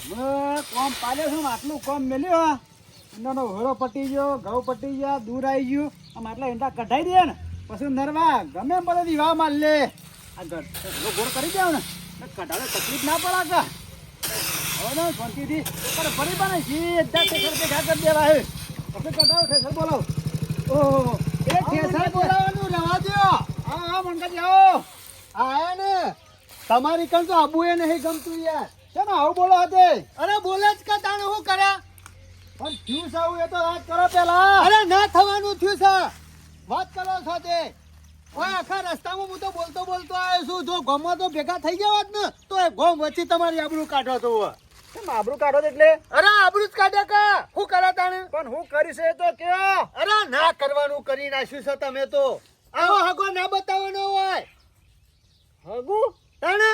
કોમ પાડ્યો છું આટલું કોમ મેલ્યો એનો હોળો પટી ગયો ઘઉં પટી ગયા દૂર આવી ગયું આમ આટલા ઈંડા કઢાઈ દે ને પછી નરવા ગમે એમ બધે વિવાહ માર લે આ ગોળ કરી દેવ ને કઢાવે તકલીફ ના પડે કે હવે ને શાંતિથી પણ ફરી પણ સીધા ઠેસર પે ઘા કરી દેવા હે પછી કઢાવો ઠેસર બોલાવો ઓહો એ ઠેસર બોલાવવાનું રવા દો હા મંગાજી આવો આયા ને તમારી કણ તો આબુ એ નહીં ગમતું યાર. કેમ આવું બોલો હતે અરે બોલે જ કે તાણે શું કરે? પણ થયું છે આવું એ તો વાત કરો પેલા. અરે ના થવાનું થયું છે. વાત કરો છો તે ઓય આખા રસ્તામાં હું તો બોલતો આવ્યો છું. જો ગામમાં તો ભેગા થઈ ગયા હોત ને તો એ ગામ વચ્ચે તમારી આબરૂ કાઢો તો. કેમ આબરૂ કાઢો તો એટલે અરે આબરૂ જ કાઢે કા શું કરે તાણે? પણ હું કરીશ એ તો કયો. અરે ના કરવાનું કરી નાખ્યું છે તમે તો. આવો હગો ના બતાવવાનો હોય હગુ તાણે.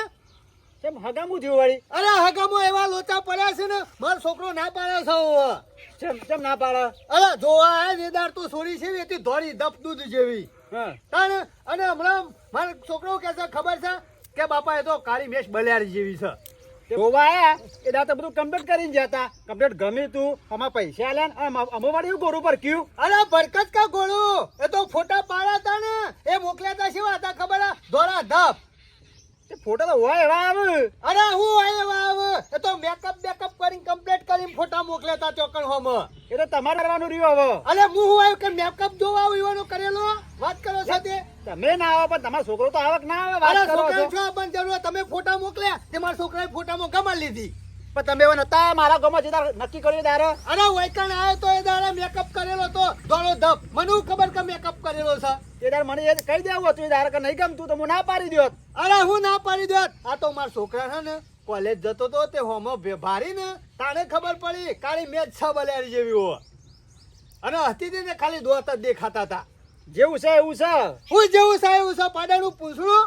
કેમ હગામું થયું વળી? અરે હગામાં એવા લોચા પડ્યા છે ને મારો છોકરો ના પાડે છે. કેમ ના પાડે? અરે જોવા આ વેદાર તો છોડી છે એથી ધોળી દપ દૂધ જેવી. હા તાણે અને હમણાં મારો છોકરો કે છે ખબર છે કે બાપા એ તો કાળી મેષ બલિયારી જેવી છે. જોવા આયા એ દાતા બધું કમ્પ્લીટ કરીને જતા કમ્પ્લીટ ગમે તું અમાર પૈસા આલ્યા ને અમે વાળી ગોરું પર ક્યું. અરે બરકત કા ગોળું એ તો ફોટા પાડ્યા હતા ને એ મોકલ્યા હતા શેવા હતા ખબર? ધોળા ધપ. ફોટો તો હોય એવા આવે. અરે હું આવે એ તો મેકઅપ કરીને કમ્પ્લીટ કરીને ફોટા મોકલ્યા હતા ચોકણ હોમ. એ તો તમારે કરવાનું રહ્યું હવે. અરે હું આવ્યો કે મેકઅપ જોવા આવ્યો કરેલો વાત કરો છો તે. તમે ના આવો પણ તમારો છોકરો તો આવે કે ના આવે? અરે વાત કરો છોકરા છો. છો પણ જરૂર તમે ફોટા મોકલ્યા તે મારા છોકરાએ ફોટામાં ગમા લીધી. પણ તમે એવા નતા મારા ગામમાં જતા નક્કી કર્યું દારો. અરે વૈકણ આવ્યો તો એ દાડે મેકઅપ કરેલો તો ધોળો ધપ. મને ખબર કે મેકઅપ કરેલો છે. એ દાર મને એ કહી દેવું હતું એ દાર કે નહીં ગમતું તો હું ના પાડી દ્યોત. અરે હું ના પાડી દેત. આ તો મારા છોકરા છે ને કોલેજ જતો તો તે હોમો ભારી ને તાણે ખબર પડી કાળી મેચ છ બલિયારી જેવી હો. અને હતી ને ખાલી દોત જ દેખાતા હતા. જેવું છે એવું છે. હું જેવું છે એવું છે પાડાનું પૂછડું.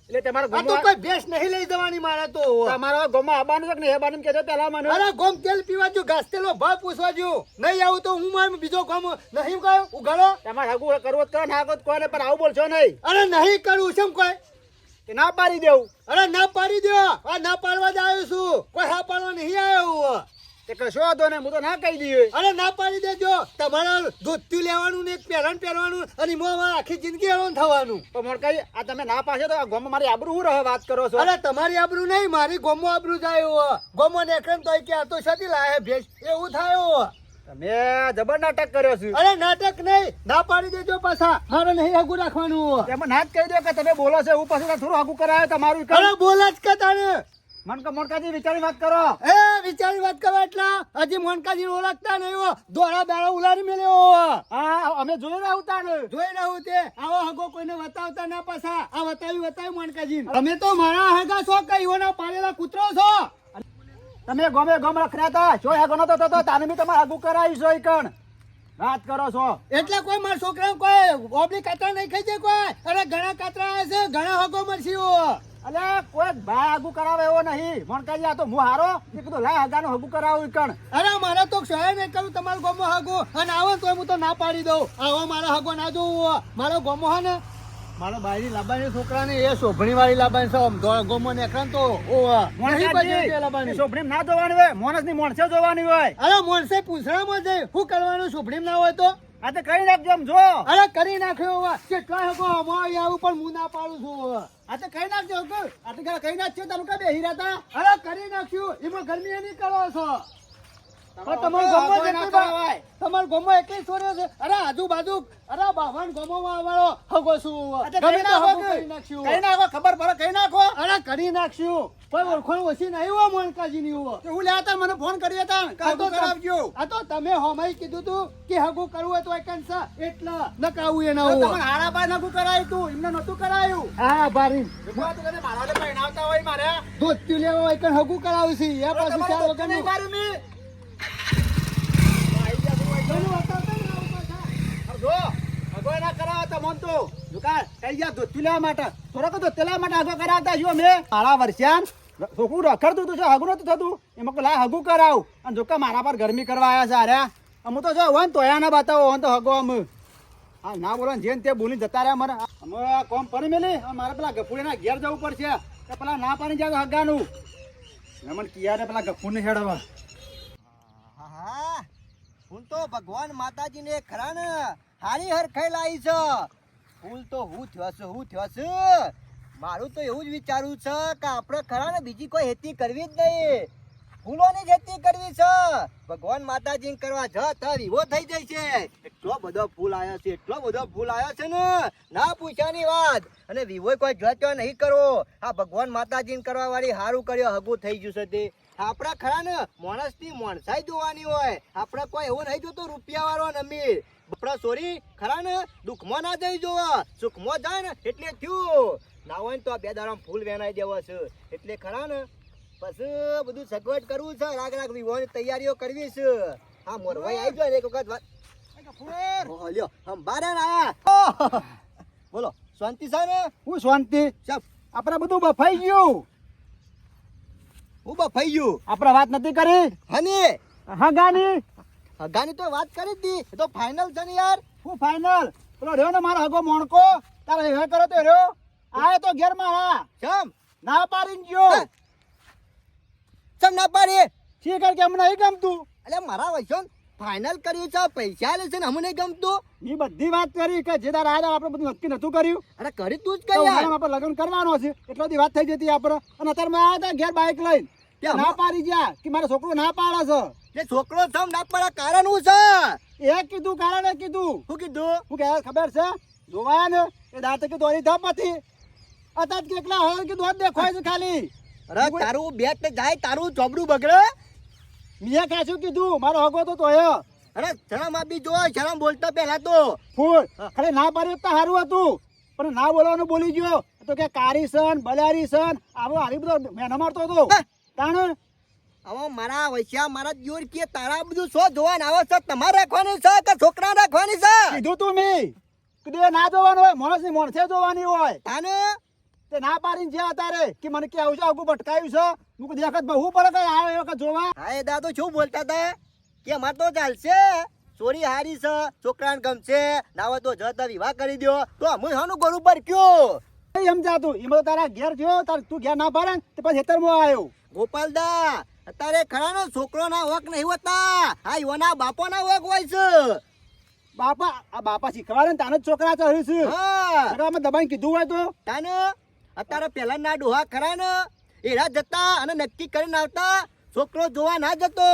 એટલે તમારા આ તો ગામમાં કોઈ ભેંસ નહીં લઈ જવાની મારે તો. તમારા ગામમાં આવવાનું છે કે નહીં આવવાનું કહેજો પેલા મને. અરે ગોમ તેલ પીવા જો ઘાસ તેલો ભાવ પૂછવા જો નહીં આવું તો હું મારે બીજો ગોમ નહીં કયો ઉગાડો. તમારે હગું કરવો તો ના કરો કોને પણ આવું બોલશો નહીં. અરે નહીં કરું છે કોઈ કે ના પાડી દેવું. અરે ના પાડી દો. આ ના પાડવા જ આવ્યો છું કોઈ હા પાડવા નહીં આવ્યો. તે કશો હતો ને હું તો ના કહી દઈએ. અરે ના પાડી દેજો. તમારે ધોતું લેવાનું ને એક પહેરવાનું અને મોં આખી જિંદગી હેરાન થવાનું. તો મને કહી આ તમે ના પાછો તો ગામમાં મારી આબરૂ શું રહે વાત કરો છો? અરે તમારી આબરૂ નહીં મારી ગોમો આબરૂ જાય. ગોમો ને એકમ તો કે આ તો સતી લાહે ભેજ એવું થાય. તમે જબર નાટક કર્યો છે. અરે નાટક નહીં ના પાડી દેજો પાછા. મારે નહીં હગું રાખવાનું. એમાં ના જ કહી દો કે તમે બોલો છો હું પાછું થોડું હગું કરાયો તમારું. અરે બોલ જ કે તારે મનકાજી વિચારી વાત કરો. એ વિચારી વાત કરો એટલા હજી મોનકાજી ઓળખતા નહીં. દોડા દાડા ઉલાડી મેલ્યો. હા અમે જોઈ રહ્યા હતા ને. જોઈ રહ્યું તે આવો હગો કોઈને બતાવતા ના પાછા. આ બતાવ્યું મોનકાજી. તમે તો મારા હગા છો કઈ ઓના પાળેલા કૂતરો છો. તમે ગમે રખડ્યા હતા જો હગો નતો તો તાને બી તમારે હગું કરાવી છો કણ વાત કરો છો. એટલે કોઈ મારા છોકરા કોઈ ઓબલી કાતરા નહીં ખાઈ જાય કોઈ. અરે ઘણા કાતરા આવે છે ઘણા હગો મળશે. અલે કોઈ ભાઈ હગું કરાવે એવો નહીં. મણકાજી આ તો હું હારો એ કીધું લાય હગાનું હગું કરાવું કણ. અરે મારે તો સહાય નહીં કરું તમારો ગોમો હગો અને આવો તો હું તો ના પાડી દઉં. આવો મારા હગો ના જોવું. મારો ગોમો હે ને મારો બાયરી લાબાની છોકરાને એ શોભણી વાળી લાબાની છે. ગોમો ને એકran તો સોપડી ના જોવાની હોય મોણસ ની મોણસે જોવાની હોય. અરે મોણસે પૂછડામાં જઈ શું કરવાનું સોભડી ના હોય તો. આ તો કરી નાખજો એમ જો. અરે કરી નાખ્યો કેટલા હગો અમારી આવું પણ હું ના પાડું છું. આ તો કઈ નાખજો આ તો કઈ નાખજો તમે કઈ બેહી રહ્યા હતા. અરે કરી નાખ્યું એમાં ગરમી નહીં કરો છો. તમારો ગોમો એકલી છોડ્યો છે. અરે આજુબાજુ અરે બાવન ગોમો વાળો હગો છું. કઈ નાખો ખબર પડે કઈ નાખો. અરે કરી નાખશું. કોઈ ઓળખાણ ઓછી નહીં હોય મોનકાજી ની. હું લ્યા હતા મને ફોન કર્યો હતા કરાવજો. આ તો તમે હોમાઈ કીધું તું કે હગું કરવું હોય તો એકન છે એટલે નકાવું એના તમે હારા બાય નગું કરાયું તું એમને નતું કરાયું. હા ભારી મારા પહેણાવતા હોય મારે ધોત્યું લેવા એકન હગું કરાવું છે. એ પાછું ચાર વગર નું મારું મેં હગું કરાવ અને જોકા મારા પર ગરમી કરવા આવ્યા છે અરે અમુ તો જો હોય ને તોયા ના બતાવો તો હગો અમે હા ના બોલો જેન તે બોલી જતા રહ્યા મારે અમે કોમ પડી મેલી મારે પેલા ગફુડીના ઘેર જવું પડશે પેલા ના પાણી જાય હગાનું મહેમાન કિયારે પેલા ગફુરને હેડવા. હા હું તો ભગવાન માતાજીને ખરા ને હારી હરખાઈ લાવી છે. ફૂલ તો હું થયો છે મારું તો એવું જ વિચારવું છે કે આપણે ખરા ને બીજી કોઈ ખેતી કરવી જ નહીં, ફૂલોની ખેતી કરવી છે. ભગવાન માતાજીને કરવા જત વિવો થઈ જાય છે. એટલો બધો ફૂલ આવ્યો છે ને ના પૂછ્યાની વાત. અને વિવો કોઈ જતો નહીં કરવો, આ ભગવાન માતાજીને કરવા વાળી હારું કર્યો, હગું થઈ ગયું છે તે. આપણા ખરા ને માણસની માણસાઈ જોવાની હોય, આપણે કોઈ એવું નહીં જોતું રૂપિયા વાળો ને અમીર. આપણા સોરી ખરા ને દુઃખમાં ના જઈ જોવા, સુખમાં જાય ને એટલે થયું. ના હોય ને તો આ બે દાડા ફૂલ વેનાઈ દેવા છે એટલે ખરા ને પછી બધું સગવડ કરવું છે. રાગ વિવાહની તૈયારીઓ કરવી છે. હા મોરભાઈ આવી જાય ને એક વખત વાત. ઓહો, લ્યો અંબારે આયા. બોલો શાંતિ છે ને? હું શાંતિ. સાહેબ આપણે બધું બફાઈ ગયું. હું બફાઈ ગયું. આપણે વાત નથી કરી હની હગાની. હગાની તો વાત કરી હતી, એ તો ફાઇનલ છે ને યાર. હું ફાઇનલ પેલો રહ્યો ને મારો હગો મોણકો, તારે હવે કરો તો રહ્યો આયો તો ઘેર માં. ચમ ના પાડીને ગયો. ચમ ના પાડી? શી કર કે અમને નહીં ગમતું. એટલે મારા વૈસો ફાઇનલ કર્યું છે, પૈસા લે છે ને અમને નહીં ગમતું. ની બધી વાત કરી કે જે તારા આયા આપણે બધું નક્કી નતું કર્યું. અરે કરી તું જ તો કરી યાર. આપણે લગ્ન કરવાનો છે એટલો દી વાત થઈ જતી આપણે. અને અત્યારે મેં આયા તા ઘેર બાઈક લઈને ત્યાં ના પાડી ગયા કે મારો છોકરો ના પાડે છે. જે છોકરો થમ ના પડે કારણ હું છે? એ કીધું કારણ એ કીધું. શું કીધું? શું કે ખબર છે જોવાયા ને એ દાંત કે દોરી ધપ હતી અત્યારે કેટલા હોય કે દોત દેખાય છે ખાલી. અરે તારું બેટ જાય, તારું ચોબડું બગડે. મેં કાશું કીધું મારો હગો તો તોય અરે શરમ આપી જો, શરમ બોલતા પહેલા તો. ફૂલ ખાલી ના પાડી તો સારું હતું પણ ના બોલવાનું બોલી ગયો તો કે કારી સન બલારી સન આવો હારી બધો મેનો મારતો હતો. તાણ હવે મારા વૈશ્યા મારા જોર કે તારા બધું શો જોવા આવે છે, તમારે રાખવાની છે કે છોકરા રાખવાની છે? કીધું તું મેં કીધું એ ના જોવાનું હોય, માણસની માણસે જોવાની હોય. તાને તે ના પાડીને છે અત્યારે કે મને કે આવું છે આગું ભટકાયું છે. હું કીધું એક જ બહુ પડે કઈ આવે એ વખત જોવા. હા એ દાદો શું બોલતા હતા કે અમારે તો ચાલશે, ચોરી હારી છે, છોકરાને ગમશે, નાવા તો જતા વિવાહ કરી દો. તો અમે હાનું ગોળું પર કયો એમ જાતું એમાં તો તારા ઘેર થયો તાર તું ઘેર ના પાડે ને તે પછી હેતરમાં આવ્યો. ગોપાલદા અત્યારે ખરા ને છોકરો ના વક નહીં હોતા, હા યોના બાપો ના વક હોય છે. બાપા આ બાપા શીખવાડે ને તાને જ છોકરા ચડ્યું છે. હા અમે દબાઈને કીધું હોય તો તાને અત્યારે પેલા ના ડોહા ખરા ને એરા જતા અને નક્કી કરીને આવતા, છોકરો જોવા ના જતો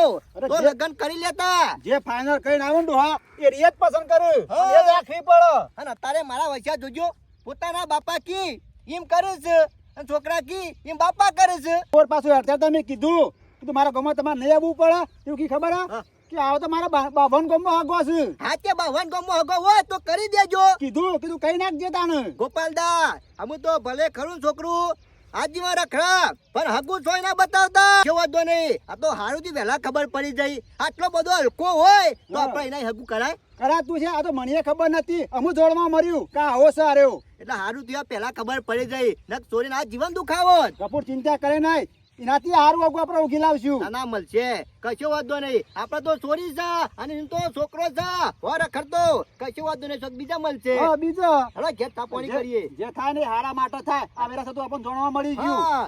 તો લગ્ન કરી લેતા. જે ફાઇનલ કરીને આવે ને ડોહા એ જ પસંદ કરે હા. એ જ રાખવી પડે. અને અત્યારે મારા વૈસા જોજો પોતાના બાપા કી એમ કરે છે અને છોકરા કી એમ બાપા કરે છે. ઓર પાછું અત્યારે તમે કીધું મારા ગામમાં તમારે નહીં આવવું પડે એવું કી ખબર હે હા. કે આવો તો મારા બાવન ગામમાં હગો છે. હા તે ભગવાન ગમો હગો હોય તો કરી દેજો. કીધું કઈ નાખજે તાને. ગોપાલદા અમે તો ભલે ખરું છોકરું આજીમાં રખડા પણ હગું છોય ના બતાવતા કે વાંધો નહીં. આ તો હારું થી વહેલા ખબર પડી જાય, આટલો બધો હલકો હોય તો હા. આપણે એના હગું કરાય. કરાતું છે આ તો મને ખબર નથી અમુક જોડમાં મર્યું કા આવો છે આર્યો. એટલે હારું થયા પહેલા ખબર પડી જાય ન ચોરીને આ જીવન દુખાવો. કપૂર ચિંતા કરે નહીં એનાથી હારું આગું આપણે ઉગી લાવશું. ના મળશે કશો વાંધો નહીં. આપડે તો ચોરી છે અને એમ તો છોકરો છે હો રખડતો, કશો વાંધો નહીં. શોખ બીજા મળશે. હા બીજો હવે ઘેર તાપવાની કરીએ. જે થાય ને હારા માટે થાય આ વેરા થતું આપણને જાણવા મળી ગયું. હા.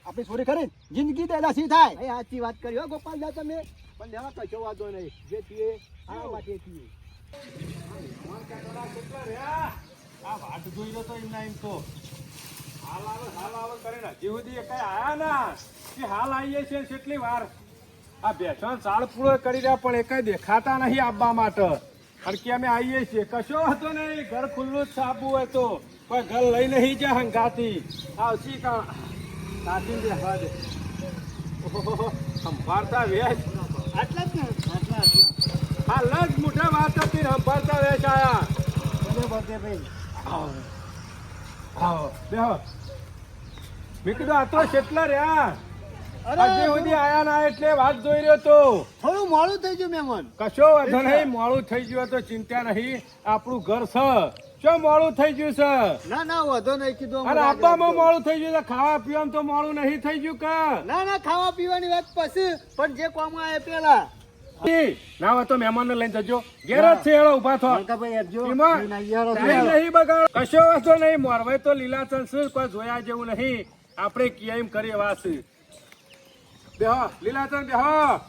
આપણી ચોરી કરી જિંદગી તો એલાસી થાય. એ સાચી વાત કરી હો ગોપાલદા તમે, પણ લેવા કશો વાંધો નહીં. જે છીએ આ માટે છીએ. આ વાટ જોઈ લો તો એમના એમ તો હાલ આવે કરીને હજી સુધી એ કઈ આયા ના કે હાલ આવીએ છીએ ને કેટલી વાર આ બેસણ સાળ પૂરો કરી રહ્યા પણ એ કઈ દેખાતા નહીં આવવા માટે. અને કે અમે આવીએ છીએ કશો હતો નહીં, ઘર ખુલ્લું જ છાપવું હોય તો કોઈ ઘર લઈ નહીં જાય હંગાતી આવશી કા સાચી બેસવા દે. ઓહો સંભાળતા વેચ આટલા જ ને આટલા હાલ જ મોટા વાત હતી સંભાળતા વેચ આયા. બરોબર છે ભાઈ. આવો બેહો. મેં કીધું આ તો કેટલા રહ્યા અરે હજી સુધી આયા ના એટલે વાત જોઈ રહ્યો તો. થોડું મોડું થઈ ગયું મહેમાન. કશો વાંધો નહીં, મોડું થઈ ગયું તો ચિંતા નહીં, આપણું ઘર છે. શું મોડું થઈ ગયું છે? ના વધો નહીં કીધું. અને આપવામાં મોડું થઈ ગયું છે, ખાવા પીવામાં તો મોડું નહીં થઈ ગયું કા? ના ખાવા પીવાની વાત પછી પણ જે કોમ આવે પેલા. ના હોય તો મહેમાન ને લઈને જજો. ઘેર જ છે એળો ઉભા થો. એમાં ટાઈમ નહીં બગાડો. કશો વાંધો નહીં, મોરવાઈ તો લીલાચંદ છે, કોઈ જોયા જેવું નહીં. આપણે કિયા એમ કરીએ વાત. બેહો લીલાચંદ બેહો.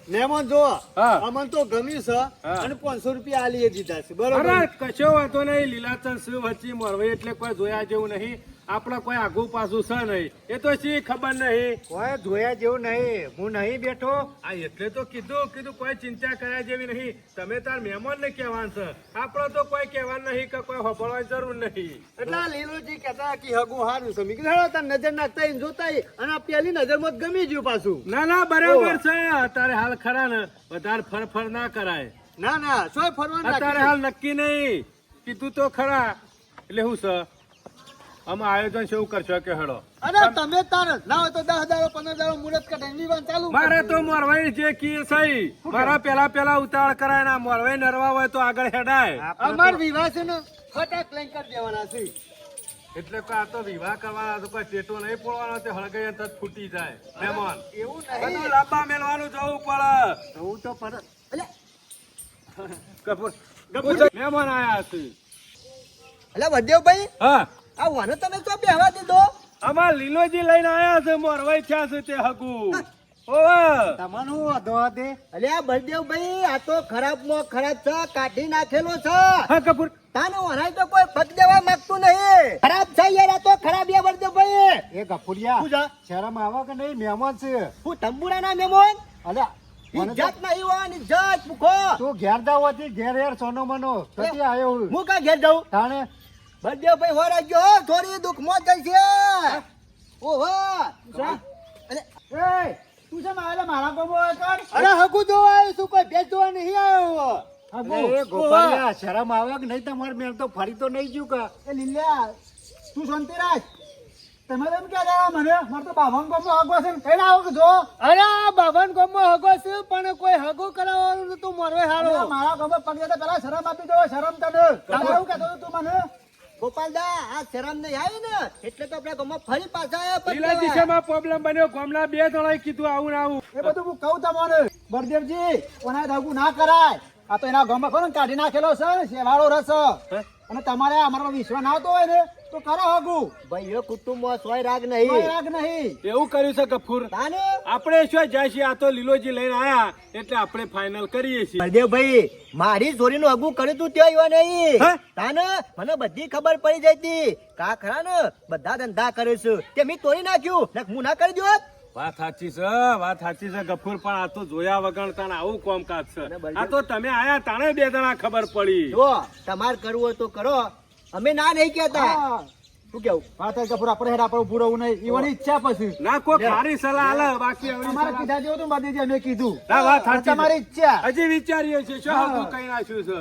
મહેમાન જો હા. અમન તો ગમ્યું છે હા. અને 500 રૂપિયા આલીએ દીધા છે બરોબર અરે કશો વાંધો નહીં. લીલાચંદ શું વચ્ચે મોરવાઈ એટલે કોઈ જોયા જેવું નહીં. આપણે કોઈ આગું પાછું છે નહીં. એ તો શી ખબર નહીં. કોઈ જોયા જેવું નહીં. હું નહીં બેઠો. આ એટલે તો કીધું કોઈ ચિંતા કર્યા જેવી નહીં. તમે તાર મહેમાન ને કહેવાનું છે. આપણે તો કોઈ કહેવાનું નહીં કે કોઈ હોભળવાની જરૂર નહીં. એટલે આ લીલુજી કહેતા કે હગું હારું છે. મેં કીધું હેડો તાર નજર નાખતા ઈને જોતા ઈ. અને આ પેલી નજરમાં જ ગમી ગયું પાછું. ના બરાબર છે. અત્યારે હાલ ખરા ને વધારે ફરફર ના કરાય. ના સોય ફરવાનું અત્યારે હાલ નક્કી નહીં. કીધું તો ખરા. એટલે શું છે આમાં આયોજન શું કરશો કે હેડો. અરે તમે તાર ના હોય તો 10 દાડો 15 દાડો મુહૂર્ત કાઢે વિવાન ચાલુ મારે તો મોરવાઈ જે કી સહી મારા પેલા ઉતાવળ કરાય ના. મોરવાઈ નરવા હોય તો આગળ હેડાય. અમાર વિવાહ છે ને ફટાક લઈને કરી દેવાના છે. એટલે કે આ તો વિવાહ કરવાના તો કોઈ ટેટો નહીં પડવાનો. તે હળગાઈ તરત ફૂટી જાય. મહેમાન એવું બધું નહીં. લાંબા મેલવાનું જવું પડે. હું તો પર એટલે કપૂર મહેમાન આયા છે. એટલે વડેવભાઈ હા આ વાને તમે તો બેહવા દીધો. અમાર લીલોજી લઈને આયા છે. મોરવાઈ થયા છે તે હગુ. ઓવે તમને હું વાંધો દે. એટલે આ બળદેવભાઈ આ તો ખરાબમાં ખરાબ છે. કાઢી નાખેલો છે. હા કપૂર તાનો વરાય તો કોઈ ફક દેવા માંગતું નહીં. ખરાબ છે યાર આ તો ખરાબ યાર બળદેવભાઈ. એ ગફુરિયા શું છે? શરમ આવે કે નહીં? મહેમાન છે. હું તંબુરાના મહેમાન. અલ્યા મને તો- ઇજ્જત નહીં હોય ઇજ્જત મૂકો. તું ઘેર જાવ હતી ઘેર યાર સોનો મનો તથી આવ્યો હું. હું કા ઘેર જાઉં. તાણે બળદેવભાઈ હો રાખજો હો. થોડી દુઃખમાં જ છે. ઓહો અરે એ તું છે મારા મારા ગમો કર અરે હગુ જોવા આવ્યો છું. કોઈ ભેજ જોવા નહીં આવ્યો. એ ગોપાલિયા શરમ આવે કે નહીં? તમારે મેં તો ફરી તો નહીં જ્યું કા? એ લીલ્યા તું શાંતિ રાખ. તમે એમ ક્યાં મને મારે તો બાવન ગમો આગો છે ને કઈ આવો કે જો અરે આ બાવન ગામમાં હગો છે પણ કોઈ હગો કરાવવાનું નતું. મોરવે હારો મારા ગમો પગે તો પેલા શરમ આપી દો. શરમ તને તમે એવું કહેતો હતો તું મને ગોપાલદા આ શરમ નહીં આવી ને એટલે તો આપણા ગામમાં ફરી પાછા આવ્યા. લીલાજી શેમાં પ્રોબ્લેમ બન્યો? ગામના 2 જણાએ કીધું આવું ને આવું. એ બધું હું કહું તમને બળદેવજી ઓના દાગુ ના કરાય. આ તો એના ગમો ખરો ને કાઢી નાખેલો છે ને શેવાળો રસ. અને તમારે અમારો વિશ્વાસ ના આવતો હોય ને તો કરો હગુ. ભાઈઓ કુટુંબમાં સોય રાગ કોઈ નહીં. રાગ નહીં. એવું કર્યું છે ગફુર. તાને આપણે શું જાય છે? આ તો લીલોજી લઈને આયા એટલે આપણે ફાઇનલ કરીએ છીએ. બળદેવભાઈ મારી છોરીનું હગું કર્યું તું ત્યાં આવ્યા નહીં. હે? તાને મને બધી ખબર પડી જઈ હતી. કા ખરા ને બધા ધંધા કરે છે તે મેં તોડી નાખ્યું ને હું ના કરી દો. વાત સાચી છે ગફુર. પણ આ તો જોયા વગર તાણે આવું કામકાજ છે. આ તો તમે આયા તાણે 2 જણા ખબર પડી. જો તમારે કરવું હોય તો કરો. અમે ના નહીં કહેતા. હા. શું કેવું? વાત છે કપૂર આપણે હેડ આપણે ઉભું રહેવું નહીં. ઈવાની ઈચ્છા પછી ના કોઈ ખારી સલાહ આલે બાકી એવડી તમારે સલાહ- કીધા જેવું તો બાદીજી અમે કીધું. ના, વાત સાચી છે. તમારી ઈચ્છા. હજી વિચારીએ છીએ શું હા. હગું કઈ નાખ્યું છે.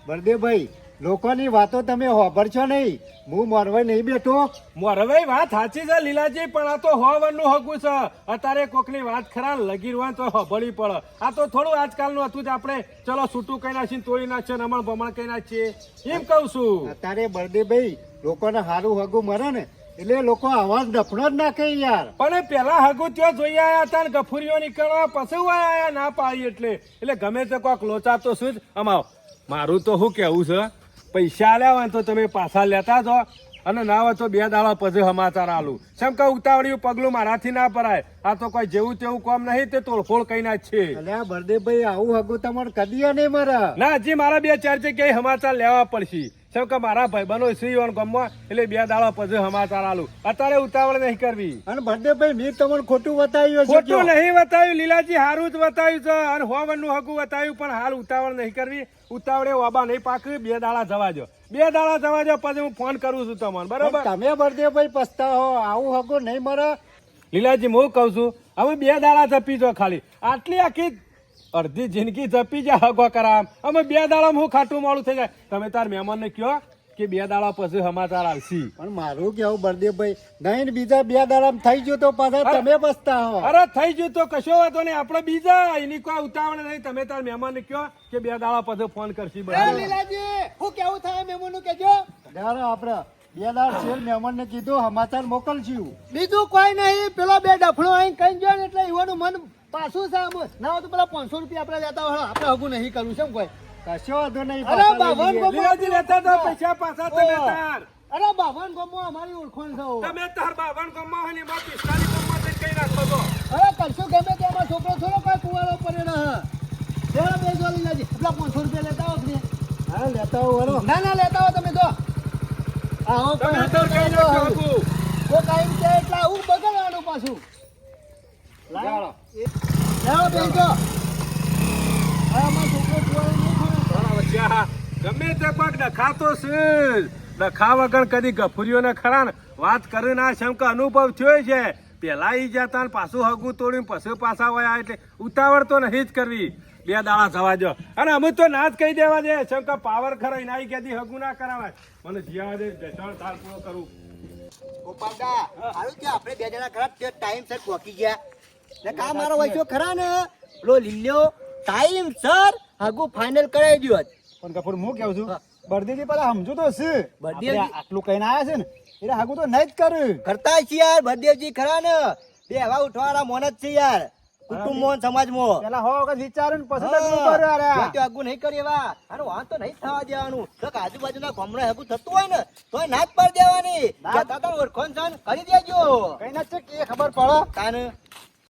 બળદેવભાઈ લોકોની વાતો તમે હોભળશો નહીં. હું મોરવાઈ નહીં બેઠો. મોરવાઈ વાત સાચી છે લીલાજી. પણ આ તો હોવાનું હગું છે. અત્યારે કોકની વાત ખરા લગીર હોય તો હોભળી પડે. આ તો થોડું આજકાલનું હતું જ. આપણે ચલો છૂટું કઈ નાખીને તોડી નાખશે રમણ ભમણ કઈ નાખીએ એમ કઉ છું. અત્યારે બળદેવભાઈ લોકોને સારું હગું મરે ને એટલે લોકો આવાજ ડફણો જ નાખે યાર. પણ પેલા હગુ ત્યાં જોઈ આયા હતા ને ગફુરીઓ નીકળવા પછી આયા ના પાડી એટલે ગમે તે કોક લોચા તો શું જ અમાવ. મારું તો શું કેવું છે પૈસા આલ્યા હોય ને તો તમે પાછા લેતા જો અને ના હોય તો 2 દાડા પછી સમાચાર આલું. કેમ કે ઉતાવળિયું પગલું મારાથી ના પરાય. આ તો કોઈ જેવું તેવું કામ નહીં. તે તોડફોડ કઈ ના છે. અલ્યા બળદેવભાઈ આવું હગું તમારે કદી નહીં મરે. ના હજી મારા 2-4 જગ્યાએ સમાચાર લેવા પડશે. કેમ કે મારા ભાઈબંધો શ્રી ગમવા એટલે 2 દાડા પછી સમાચાર આલું. અત્યારે ઉતાવળ નહીં કરવી. અને બળદેવભાઈ મેં તમને ખોટું બતાવ્યું છે. ખોટું નહીં બતાવ્યું લીલાજી. સારું જ બતાવ્યું છે અને હોવાનું હગું બતાવ્યું. પણ હાલ ઉતાવળ નહીં કરવી. ઉતાવળે વાબા નહીં પાકવી. 2 દાડા જવા દો. 2 દાડા જવા દો પછી હું ફોન કરું છું તમને. બરોબર તમે બળદેવભાઈ પસ્તાવો આવું હગું નહીં મરે. લીલાજી હું કહું છું હવે 2 દાડા જપી જો ખાલી. આટલી આખી અડધી જિંદગી જપી જાય હગો કરામ. અમે 2 દાડામાં હું ખાટું મોડું થઈ જાય. તમે તાર મહેમાનને કહો કે 2 દાડા પછી સમાચાર આવશે. પણ મારું કેવું બળદેવભાઈ નહીં ને બીજા 2 દાડામાં થઈ ગયું તો પાછા તમે પસ્તાવો. અરે થઈ ગયું તો કશો વાંધો નહીં. આપણે બીજા એની કોઈ ઉતાવળ નહીં. તમે તાર મહેમાનને કહો કે 2 દાડા પછી ફોન કરશી. એ બરાબર લીલાજી હું કેવું થાય મહેમાનનું કહેજો. ત્યારે આપણે 2 દાડા શેર મહેમાનને કીધું સમાચાર મોકલશું. બીજું કોઈ નહીં. પેલો 2 ડફણો અહીં કઈ ગયો ને એટલે એવાનું મન પાછું છે. આમ ના હોય તો પેલા 500 રૂપિયા આપણે લેતા હોય. આપણે હગું નહીં કરવું છે એમ કોઈ. કશો વાંધો નહીં. અરે પાછા લઈ બાવન લઈએ. ગમો. લીલાજી લેતા તો પૈસા પાછા તમે તાર. અરે બાવન ગમો અમારી ઓળખાણ છે હો. તમે તાર બાવન ગામમાં હોય ને એમાં 45 ગામમાં જઈને કઈ નાખો છો અરે કરશું ગમે તેમાં છોકરો થોડો કોઈ કુવારો પડેલો હ લેવા બે જોડી લેજે એટલા 500 રૂપિયા લેતા આવો તમે. હા લેતા આવો વરો. ના ના લેતા આવો તમે તો આવો કોઈ તમે હતો તો કઈ તો નાખો હારું. હગું. કો ટાઈમ છે એટલે આવું બગાડવાનું પાછું ચાલો. લેવો બેસો હા અમારો છોકરો કુવારો નહીં ખરો. હા, વચ્ચા. ગમે તે કોઈક ડખાતો છે ડખા વગર કદી ગફુરીઓને ખરા ને વાત કરીને આ શંકા અનુભવ થયો છે પેલા ઈ જતા ને પાછું હગું તોડીને પછી પાછા વયા એટલે ઉતાવળ તો નહીં જ કરવી 2 દાડા જવા દો અને અમે તો ના જ કહી દેવા દે શંકા પાવર ખરો એના ક્યાંથી હગું ના કરાવાય મને જીવા દે બેસણ થાળ પૂરો કરું ગોપાલદા હારું કે આપણે બે જણા ખરા તે ટાઈમ સર પહોંચી ગયા ને કા મારો વૈસો ખરા ને લો લીલ્યો ટાઈમ સર હગુ ફાઇનલ કરાવી દ્યો પણ કપૂર હું કેવું છું બરદીજી પેલા સમજુ તો છે બરદેવજી- આપણે આટલું કહીને આવ્યા છે ને એટલે હાગું તો નહીં જ કર્યું. કરતા છે યાર બળદેવજી ખરા ને બે હવા ઉઠવાના મોન જ છે યાર કુટુંબમાં સમાજમાં પેલા હો વખત વિચાર્યું ને પછી તો તું કર્યો યાર. તો હગુ નહીં કરી એવા અને વાંધો તો નહીં થવા દેવાનું તો કે આજુબાજુના ગામડા હગુ થતું હોય ને તોય ના જ પાડી દેવાની કહેતા તા ઓળખોન કરી દેજો કઈ ના છે કે ખબર પડે તાને